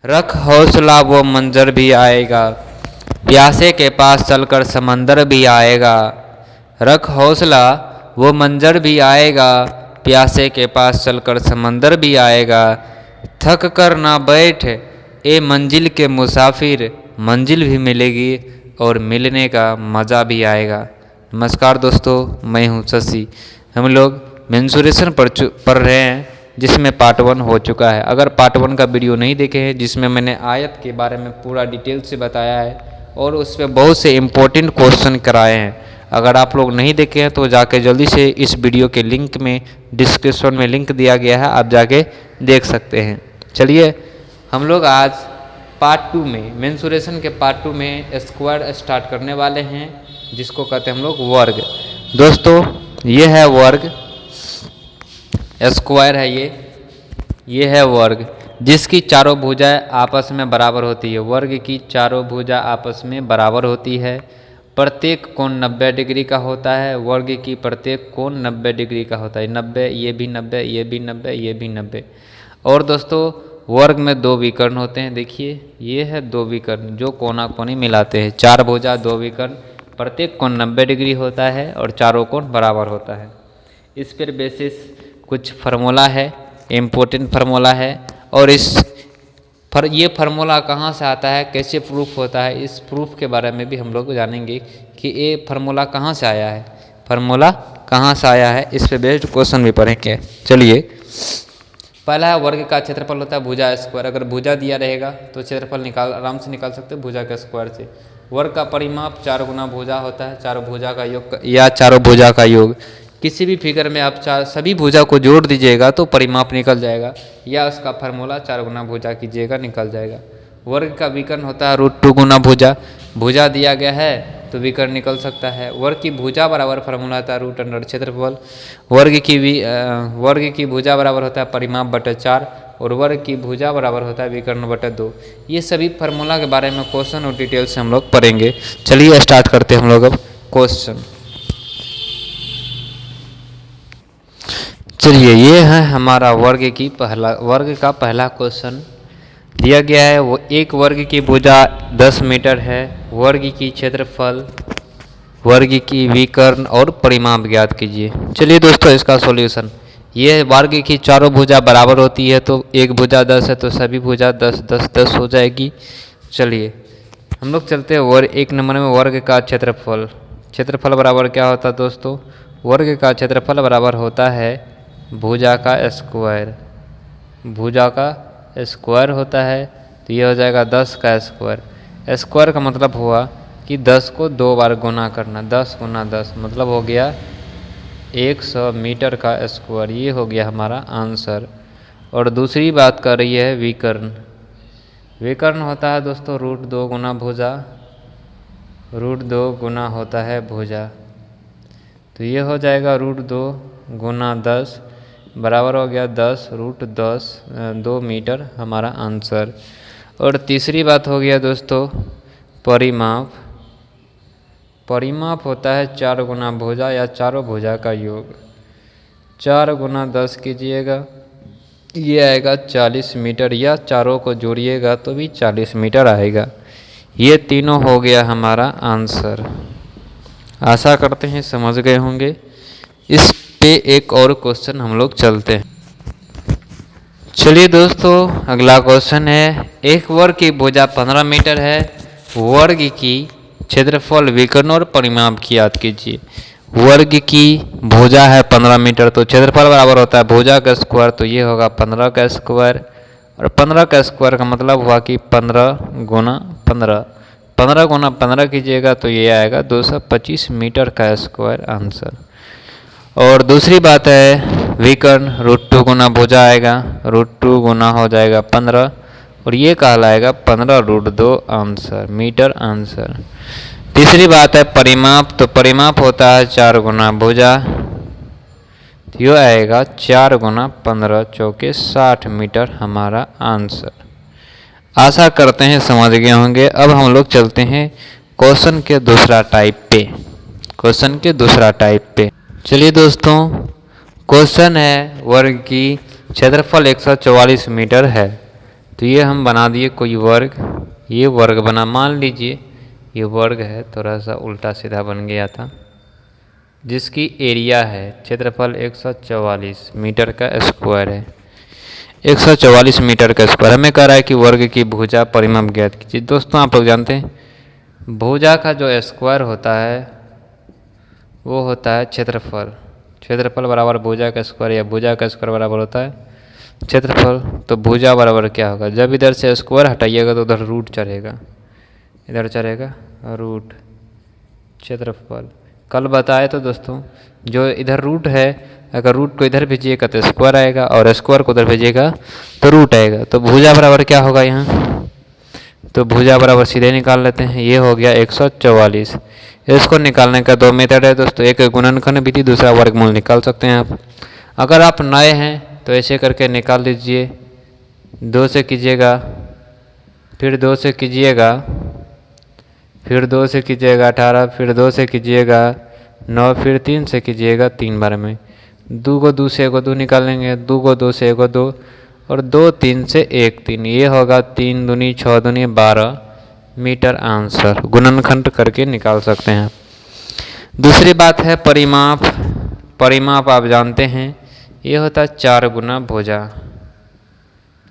रख हौसला वो मंजर भी आएगा, प्यासे के पास चलकर समंदर भी आएगा। रख हौसला वो मंजर भी आएगा, प्यासे के पास चलकर समंदर भी आएगा। थक कर ना बैठ ए मंजिल के मुसाफिर, मंजिल भी मिलेगी और मिलने का मज़ा भी आएगा। नमस्कार दोस्तों, मैं हूं शशि। हम लोग मेंसुरेशन पढ़ रहे हैं, जिसमें पार्ट 1 हो चुका है। अगर पार्ट 1 का वीडियो नहीं देखे हैं, जिसमें मैंने आयत के बारे में पूरा डिटेल से बताया है और उस पर बहुत से इम्पोर्टेंट क्वेश्चन कराए हैं, अगर आप लोग नहीं देखे हैं तो जाके जल्दी से इस वीडियो के लिंक में, डिस्क्रिप्शन में लिंक दिया गया है, आप जाके देख सकते हैं। चलिए हम लोग आज पार्ट 2 में, मेंसुरेशन के पार्ट 2 में स्क्वायर स्टार्ट करने वाले हैं, जिसको कहते हैं हम लोग वर्ग। दोस्तों ये है वर्ग, स्क्वायर है ये है वर्ग, जिसकी चारों भुजाएं आपस में बराबर होती है। वर्ग की चारों भुजा आपस में बराबर होती है। प्रत्येक कोण 90 डिग्री का होता है। वर्ग की प्रत्येक कोण 90 डिग्री का होता है। 90, ये भी 90, ये भी 90, ये भी 90। और दोस्तों वर्ग में 2 विकर्ण होते हैं। देखिए ये है 2 विकर्ण जो कोना कोनी मिलाते हैं। 4 भुजा 2 विकर्ण, प्रत्येक कोण 90 डिग्री होता है और चारों कोण बराबर होता है। इस पर बेसिस कुछ फार्मूला है, इम्पोर्टेंट फार्मूला है, और ये फार्मूला कहाँ से आता है, कैसे प्रूफ होता है, इस प्रूफ के बारे में भी हम लोग जानेंगे कि ये फार्मूला कहाँ से आया है, फार्मूला कहाँ से आया है, इस पे बेस्ड क्वेश्चन भी पढ़ेंगे। चलिए पहला है वर्ग का क्षेत्रफल होता है भुजा स्क्वायर। अगर भुजा दिया रहेगा तो क्षेत्रफल आराम से निकाल सकते हैं भुजा के स्क्वायर से। वर्ग का परिमाप 4 गुना भुजा होता है, चारों भुजा का योग या चारों भुजा का योग। किसी भी फिगर में आप सभी भुजा को जोड़ दीजिएगा तो परिमाप निकल जाएगा, या उसका फार्मूला 4 गुना भुजा कीजिएगा, निकल जाएगा। वर्ग का विकर्ण होता है √2 गुना भुजा। भुजा दिया गया है तो विकर्ण निकल सकता है। वर्ग की भुजा बराबर फार्मूला होता है √अंडर क्षेत्रफल। वर्ग की भुजा बराबर होता है परिमाप बटे 4, और वर्ग की भुजा बराबर होता है विकर्ण बटे 2। ये सभी फार्मूला के बारे में क्वेश्चन और डिटेल से हम लोग पढ़ेंगे। चलिए स्टार्ट करते हैं हम लोग अब क्वेश्चन। चलिए ये है हमारा वर्ग का पहला क्वेश्चन दिया गया है। वो एक वर्ग की भुजा 10 मीटर है। वर्ग की क्षेत्रफल, वर्ग की विकर्ण और परिमाप ज्ञात कीजिए। चलिए दोस्तों इसका सॉल्यूशन, ये वर्ग की चारों भुजा बराबर होती है, तो एक भुजा 10 है तो सभी भुजा 10 10 10 हो जाएगी। चलिए हम लोग चलते हैं एक नंबर में वर्ग का क्षेत्रफल। क्षेत्रफल बराबर क्या होता है दोस्तों, वर्ग का क्षेत्रफल बराबर होता है भुजा का स्क्वायर। भुजा का स्क्वायर होता है तो ये हो जाएगा 10 का स्क्वायर। स्क्वायर का मतलब हुआ कि 10 को 2 बार गुना करना, 10 गुना 10 मतलब हो गया 100 मीटर का स्क्वायर। ये हो गया हमारा आंसर। और दूसरी बात कर रही है विकर्ण। विकर्ण होता है दोस्तों √2 गुना भुजा, √2 गुना होता है भुजा, तो ये हो जाएगा √2 गुना 10 बराबर हो गया 10 √10 2 मीटर हमारा आंसर। और तीसरी बात हो गया दोस्तों परिमाप। परिमाप होता है 4 गुना भुजा या चारों भुजा का योग। 4 गुना 10 कीजिएगा, ये आएगा 40 मीटर, या चारों को जोड़िएगा तो भी 40 मीटर आएगा। ये तीनों हो गया हमारा आंसर। आशा करते हैं समझ गए होंगे। इस पे एक और क्वेश्चन हम लोग चलते हैं। चलिए दोस्तों अगला क्वेश्चन है, एक वर्ग की भुजा 15 मीटर है। वर्ग की क्षेत्रफल, विकर्ण और परिमाप की याद कीजिए। वर्ग की भुजा है 15 मीटर, तो क्षेत्रफल बराबर होता है भुजा का स्क्वायर, तो ये होगा 15 का स्क्वायर। और 15 का स्क्वायर का मतलब हुआ कि 15 गुना 15, 15 गुना 15 कीजिएगा तो ये आएगा 225 मीटर का स्क्वायर आंसर। और दूसरी बात है विकर्ण, √2 गुना भुजा आएगा, √2 गुना हो जाएगा 15, और ये कहलाएगा 15 √2 आंसर, मीटर आंसर। तीसरी बात है परिमाप, तो परिमाप होता है 4 गुना भुजा, तो ये आएगा 4 गुना 15 चौके 60 मीटर हमारा आंसर। आशा करते हैं समझ गए होंगे। अब हम लोग चलते हैं क्वेश्चन के दूसरा टाइप पे। क्वेश्चन के दूसरा टाइप पे चलिए दोस्तों, क्वेश्चन है वर्ग की क्षेत्रफल 144 मीटर है। तो ये हम बना दिए कोई वर्ग, ये वर्ग बना, मान लीजिए ये वर्ग है, थोड़ा सा उल्टा सीधा बन गया था, जिसकी एरिया है क्षेत्रफल 144 मीटर का स्क्वायर है, 144 मीटर का स्क्वायर। हमें कह रहा है कि वर्ग की भुजा परिमाप ज्ञात कीजिए। दोस्तों आप लोग जानते हैं भुजा का जो स्क्वायर होता है वो होता है क्षेत्रफल, क्षेत्रफल बराबर भुजा का स्क्वायर, या भुजा का स्क्वायर बराबर होता है क्षेत्रफल। तो भुजा बराबर क्या होगा, जब इधर से स्क्वायर हटाइएगा तो उधर रूट चढ़ेगा, इधर चढ़ेगा रूट क्षेत्रफल। कल बताए तो दोस्तों जो इधर रूट है, अगर रूट को इधर भेजिएगा तो स्क्वायर आएगा, और स्क्वायर को उधर भेजिएगा तो रूट आएगा। तो भुजा बराबर क्या होगा यहाँ, तो भुजा बराबर सीधे निकाल लेते हैं, ये हो गया 144। इसको निकालने का दो मेथड है दोस्तों, एक गुणनखंड विधि, दूसरा वर्गमूल निकाल सकते हैं आप। अगर आप नए हैं तो ऐसे करके निकाल लीजिए, 2 से कीजिएगा, फिर 2 से कीजिएगा, फिर 2 से कीजिएगा 18, फिर 2 से कीजिएगा 9, फिर 3 से कीजिएगा 3 बार में। 2 को 2 से 1 को 2 निकाल लेंगे, 2 को 2 से 1 को 2, और 2 3 से 1 3, ये होगा 3 दूनी 6 दूनी 12 मीटर आंसर। गुणनखंड करके निकाल सकते हैं। दूसरी बात है परिमाप। परिमाप आप जानते हैं ये होता है 4 गुना भुजा।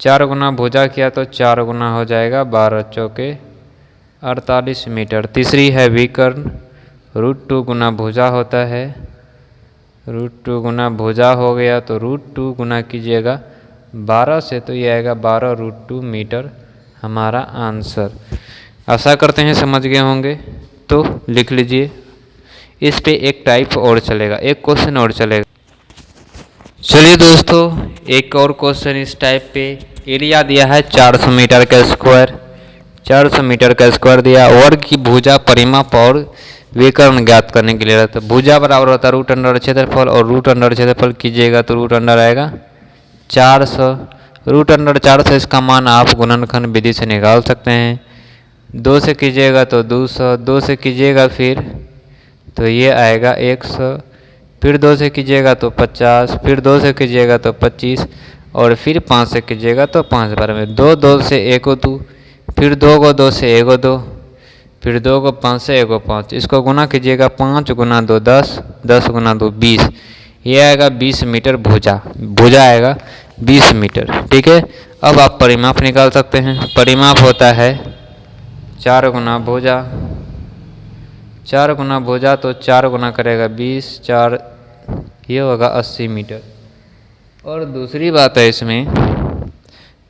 4 गुना भुजा किया तो 4 गुना हो जाएगा 12 चौके 48 मीटर। तीसरी है विकर्ण, √2 गुना भुजा होता है, √2 गुना भुजा हो गया तो √2 गुना कीजिएगा 12 से, तो ये आएगा 12 √2 मीटर हमारा आंसर। आशा करते हैं समझ गए होंगे, तो लिख लीजिए। इस पे एक टाइप और चलेगा, एक क्वेश्चन और चलेगा। चलिए दोस्तों एक और क्वेश्चन इस टाइप पे। एरिया दिया है 400 मीटर का स्क्वायर, 400 मीटर का स्क्वायर दिया, वर्ग की भुजा परिमाप और विकर्ण ज्ञात करने के लिए रहता है। भुजा बराबर होता है रूट अंडर क्षेत्रफल, और रूट अंडर क्षेत्रफल कीजिएगा तो रूट अंडर आएगा 400, रूट अंडर 400 इसका मान आप गुणनखंड विधि से निकाल सकते हैं। 2 से कीजिएगा तो 200, 2 से कीजिएगा फिर तो ये आएगा 100, फिर 2 से कीजिएगा तो 50, फिर 2 से कीजिएगा तो 25, और फिर 5 से कीजिएगा तो 5 बार में। 2 2 से 1 को 2, फिर 2 को 2 से 1 को 2, फिर 2 को 5 से 1 को 5, इसको गुना कीजिएगा 5 गुना 2 10, 10 गुना 2 20, ये आएगा 20 मीटर भुजा। भुजा आएगा 20 मीटर। ठीक है, अब आप परिमाप निकाल सकते हैं। परिमाप होता है 4 गुना भुजा, 4 गुना भुजा तो 4 गुना करेगा 20, 4 ये होगा 80 मीटर। और दूसरी बात है इसमें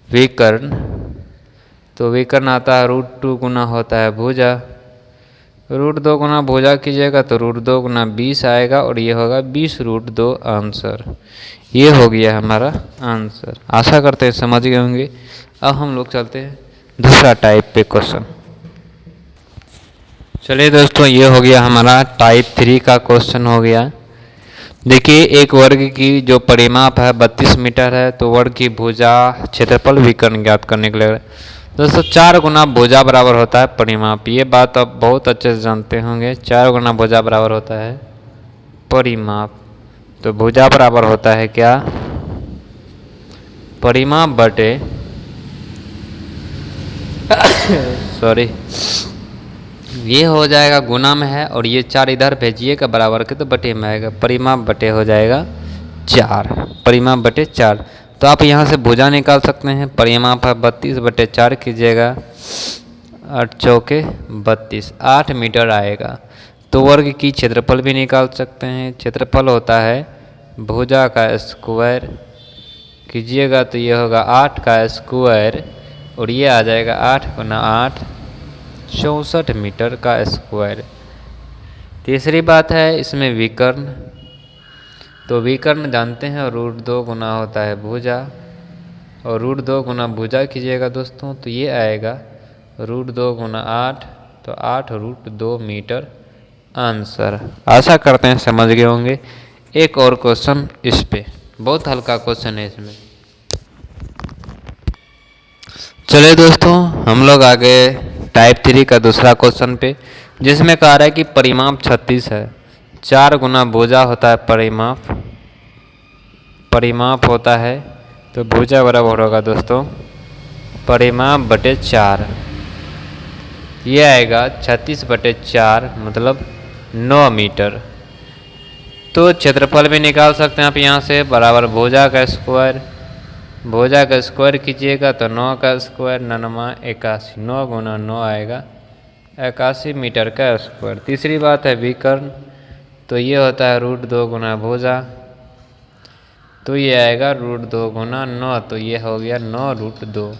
विकर्ण, तो विकर्ण आता है √2 गुना होता है भुजा, √2 गुना भुजा कीजिएगा तो √2 गुना 20 आएगा, और ये होगा 20 √2 आंसर। ये हो गया हमारा आंसर। आशा करते हैं समझ गए होंगे। अब हम लोग चलते हैं दूसरा टाइप पे क्वेश्चन। चलिए दोस्तों ये हो गया हमारा टाइप 3 का क्वेश्चन हो गया। देखिए एक वर्ग की जो परिमाप है 32 मीटर है, तो वर्ग की भुजा क्षेत्रफल विकर्ण ज्ञात करने के लिए दोस्तों 4 गुना भुजा बराबर होता है परिमाप। ये बात आप बहुत अच्छे से जानते होंगे, 4 गुना भुजा बराबर होता है परिमाप। तो भुजा बराबर होता है क्या, परिमाप बटे सॉरी ये हो जाएगा गुना में है, और ये 4 इधर भेजिएगा बराबर के तो बटे में आएगा, परिमाप बटे हो जाएगा 4, परिमाप बटे 4। तो आप यहाँ से भुजा निकाल सकते हैं। परिमाप है 32 बटे 4 कीजिएगा, 8 चौके 32, 8 मीटर आएगा। तो वर्ग की क्षेत्रफल भी निकाल सकते हैं। क्षेत्रफल होता है भुजा का स्क्वायर कीजिएगा तो ये होगा 8 का स्क्वायर, और ये आ जाएगा 8 गुना 8 64 मीटर का स्क्वायर। तीसरी बात है इसमें विकर्ण, तो विकर्ण जानते हैं √2 गुना होता है भुजा, और √2 गुना भुजा कीजिएगा दोस्तों तो ये आएगा √2 गुना 8, तो 8 √2 मीटर आंसर। आशा करते हैं समझ गए होंगे। एक और क्वेश्चन इस पे, बहुत हल्का क्वेश्चन है इसमें। चलिए दोस्तों हम लोग आगे टाइप 3 का दूसरा क्वेश्चन पे, जिसमें कह रहा है कि परिमाप 36 है, 4 गुना भुजा होता है परिमाप, परिमाप होता है तो भुजा बराबर होगा दोस्तों परिमाप बटे 4, ये आएगा 36/4 मतलब 9 मीटर। तो क्षेत्रफल भी निकाल सकते हैं आप यहाँ से, बराबर भुजा का स्क्वायर। भुजा का स्क्वायर कीजिएगा तो 9 का स्क्वायर 9 81, 9 गुना 9 आएगा 81 मीटर का स्क्वायर। तीसरी बात है विकर्ण, तो ये होता है √2 गुना भुजा, तो ये आएगा √2 गुना 9, तो ये हो गया 9√2।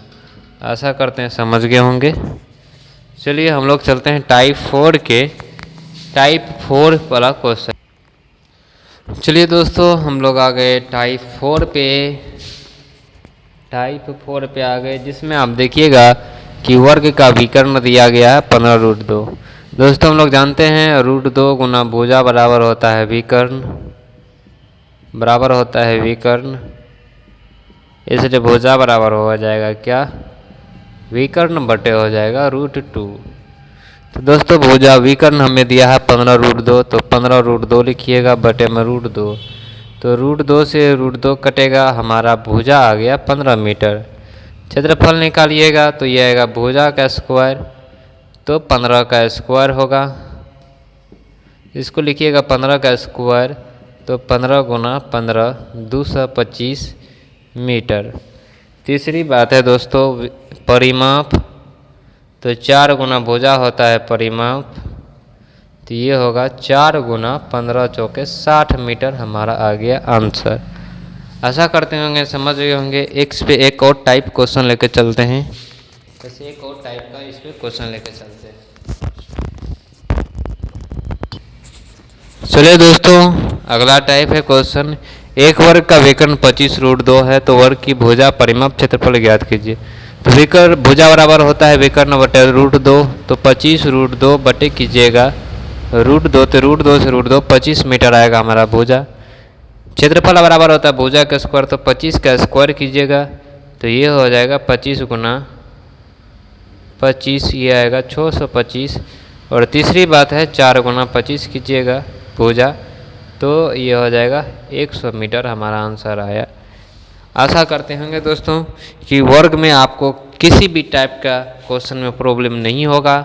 आशा करते हैं समझ गए होंगे। चलिए हम लोग चलते हैं टाइप 4 वाला क्वेश्चन। चलिए दोस्तों हम लोग आ गए टाइप 4 पे आ गए, जिसमें आप देखिएगा कि वर्ग का विकर्ण दिया गया है 15√2। दोस्तों हम लोग जानते हैं √2 गुना भुजा बराबर होता है विकर्ण, इसलिए भुजा बराबर हो जाएगा क्या, विकर्ण बटे हो जाएगा √2। तो दोस्तों भुजा विकर्ण हमें दिया है 15√2, तो 15√2 लिखिएगा बटे में √2, तो √2 से √2 कटेगा, हमारा भुजा आ गया 15 मीटर। क्षेत्रफल निकालिएगा तो ये आएगा भुजा का स्क्वायर, तो 15 का स्क्वायर होगा, इसको लिखिएगा 15 का स्क्वायर, तो 15 गुना 15 225 मीटर। तीसरी बात है दोस्तों परिमाप, तो 4 गुना भुजा होता है परिमाप, तो ये होगा 4 गुना 15 चौके 60 मीटर हमारा आ गया आंसर। आशा करते होंगे समझ गए होंगे। इस पे एक और टाइप क्वेश्चन लेके चलते हैं, जैसे एक और टाइप का इस पे क्वेश्चन लेके चलते हैं। चलिए दोस्तों अगला टाइप है क्वेश्चन, एक वर्ग का विकर्ण 25√2 है, तो वर्ग की भुजा परिमाप क्षेत्रफल ज्ञात कीजिए। तो विकर्ण भुजा बराबर होता है विकर्ण बटे √2, तो 25√2 बटे कीजिएगा √2, तो √2 से √2 25 मीटर आएगा हमारा भुजा। क्षेत्रफल बराबर होता है भुजा का स्क्वायर, तो 25 का स्क्वायर कीजिएगा तो ये हो जाएगा 25 गुना 25, ये आएगा 625। और तीसरी बात है 4 गुना 25 कीजिएगा भुजा, तो ये हो जाएगा 100 मीटर हमारा आंसर आया। आशा करते होंगे दोस्तों कि वर्ग में आपको किसी भी टाइप का क्वेश्चन में प्रॉब्लम नहीं होगा।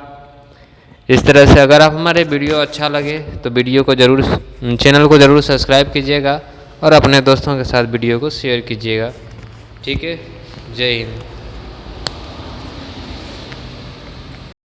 इस तरह से अगर आप हमारे वीडियो अच्छा लगे तो वीडियो को जरूर, चैनल को ज़रूर सब्सक्राइब कीजिएगा और अपने दोस्तों के साथ वीडियो को शेयर कीजिएगा। ठीक है, जय हिंद।